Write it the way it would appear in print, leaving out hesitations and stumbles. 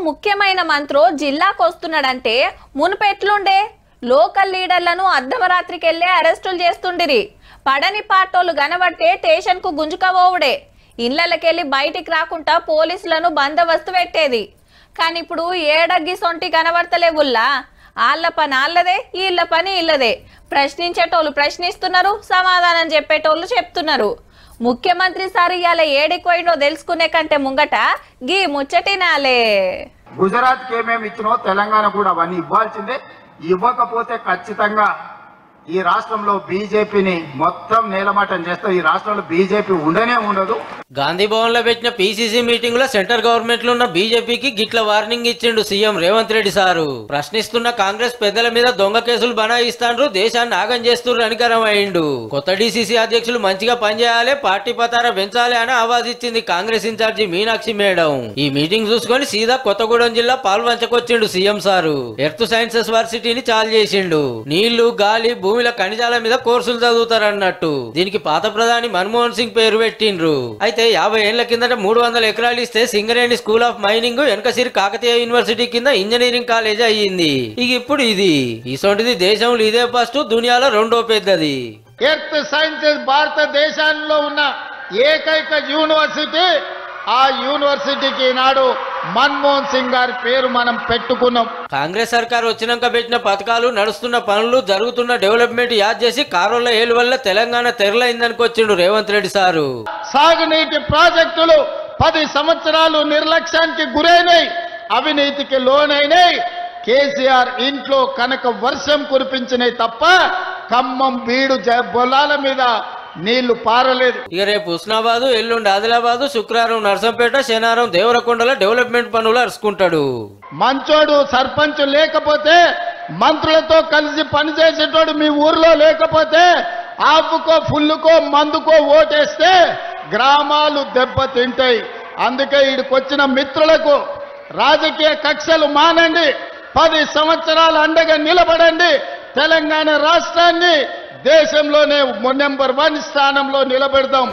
ముఖ్యమైన మంత్రో జిల్లాకు వస్తున్నాడంటే మునుపెట్లుండే లోకల్ లీడర్లను అర్ధరాత్రికెళ్లే అరెస్టులు చేస్తుండిరి. పడని పాటోలు గనబట్టే స్టేషన్ కు గుంజుకపోవుడే. ఇళ్లకెళ్లి బయటికి రాకుండా పోలీసులను బందోబస్తు పెట్టేది. కానీ ఇప్పుడు ఏడగ్గి సొంటి కనబడతలేవుల్లా. ఆళ్ల పని ఆళ్లదే, వీళ్ళ పని ఇల్లదే. ప్రశ్నించేటోళ్ళు ప్రశ్నిస్తున్నారు, సమాధానం చెప్పేటోళ్ళు చెప్తున్నారు. ముఖ్యమంత్రి సార్ ఇవాళ ఏడిపోయిందో తెలుసుకునే కంటే ముంగట గీ ముచ్చటినాలే. గుజరాత్ కి ఏమేమి ఇచ్చినో తెలంగాణ కూడా అవన్నీ ఇవ్వాల్సిందే. ఇవ్వకపోతే ఖచ్చితంగా ఈ రాష్ట్రంలో బీజేపీని మొత్తం నేలమట్టం చేస్తే ఈ రాష్ట్రంలో బీజేపీ ఉండనే ఉండదు. గాంధీ భవన్ లో పెట్టిన పీసీసీ మీటింగ్ లో సెంటర్ గవర్నమెంట్ లో ఉన్న బీజేపీకి గిట్ల వార్నింగ్ ఇచ్చిండు సీఎం రేవంత్ రెడ్డి సారు. ప్రశ్నిస్తున్న కాంగ్రెస్ పెద్దల మీద దొంగ కేసులు బనాయిస్తాండ్రు, దేశాన్ని ఆగం చేస్తున్నారు అనికరం అయిండు. కొత్త డీసీసీ అధ్యక్షులు మంచిగా పనిచేయాలి, పార్టీ పతార పెంచాలి అని ఆవాజ్ ఇచ్చింది కాంగ్రెస్ ఇన్ఛార్జి మీనాక్షి మేడం. ఈ మీటింగ్ చూసుకొని సీదా కొత్తగూడెం జిల్లా పాల్వంచకొచ్చిండు సీఎం సారు. ఎర్త్ సైన్సెస్ వర్సిటీని చాలు చేసిండు. నీళ్లు, గాలి, భూమిల ఖనిజాల మీద కోర్సులు చదువుతారన్నట్టు. దీనికి పాత ప్రధాని మన్మోహన్ సింగ్ పేరు పెట్టిండ్రు. అయితే 50 ఏళ్ల కిందట 300 ఎకరాలు ఇస్తే సింగరేణి స్కూల్ ఆఫ్ మైనింగ్ వెనకసిరి కాకతీయ యూనివర్సిటీ కింద ఇంజనీరింగ్ కాలేజ్ అయ్యింది. ఇక ఇప్పుడు ఇది ఇసొంటిది దేశంలో ఇదే ఫస్ట్, దునియాలో రెండో పెద్దది. ఎర్త్ సైన్సెస్ భారతదేశంలో ఉన్న ఏకైక యూనివర్సిటీ. ఆ యూనివర్సిటీకి నాడు మన్మోహన్ సింగ్ గారి పేరు మనం పెట్టుకున్నాం. కాంగ్రెస్ సర్కార్ వచ్చినాక పెట్టిన పథకాలు, నడుస్తున్న పనులు, జరుగుతున్న డెవలప్మెంట్ యాద్ చేసి కారోళ్ల ఏలు వల్ల తెలంగాణ తెరలైందనుకొచ్చిండు రేవంత్ రెడ్డి సారు. సాగునీటి ప్రాజెక్టులు 10 సంవత్సరాలు నిర్లక్ష్యానికి గురైనాయి, అవినీతికి లోనైనాయి. కేసీఆర్ ఇంట్లో కనుక వర్షం కురిపించినాయి తప్ప ఖమ్మం, బీడు పొలాల మీద నీళ్లు పారలేదు. ఇక రేపు హుస్నాబాదు, ఎల్లుండి ఆదిలాబాదు, శుక్రవారం నర్సంపేట, శనివారం దేవరకొండల డెవలప్మెంట్ పనులు అరుచుకుంటాడు. మంచోడు సర్పంచ్ లేకపోతే, మంత్రులతో కలిసి పనిచేసేటోడు మీ ఊర్లో లేకపోతే, ఆపుకో ఫుల్లుకో మందుకో ఓటేస్తే గ్రామాలు దెబ్బతింటాయి. అందుకే ఈడికొచ్చిన మిత్రులకు రాజకీయ కక్షలు మానండి, 10 సంవత్సరాలు అండగా నిలబడండి. తెలంగాణ రాష్ట్రాన్ని దేశంలోనే నంబర్ 1 స్థానంలో నిలబెడదాం.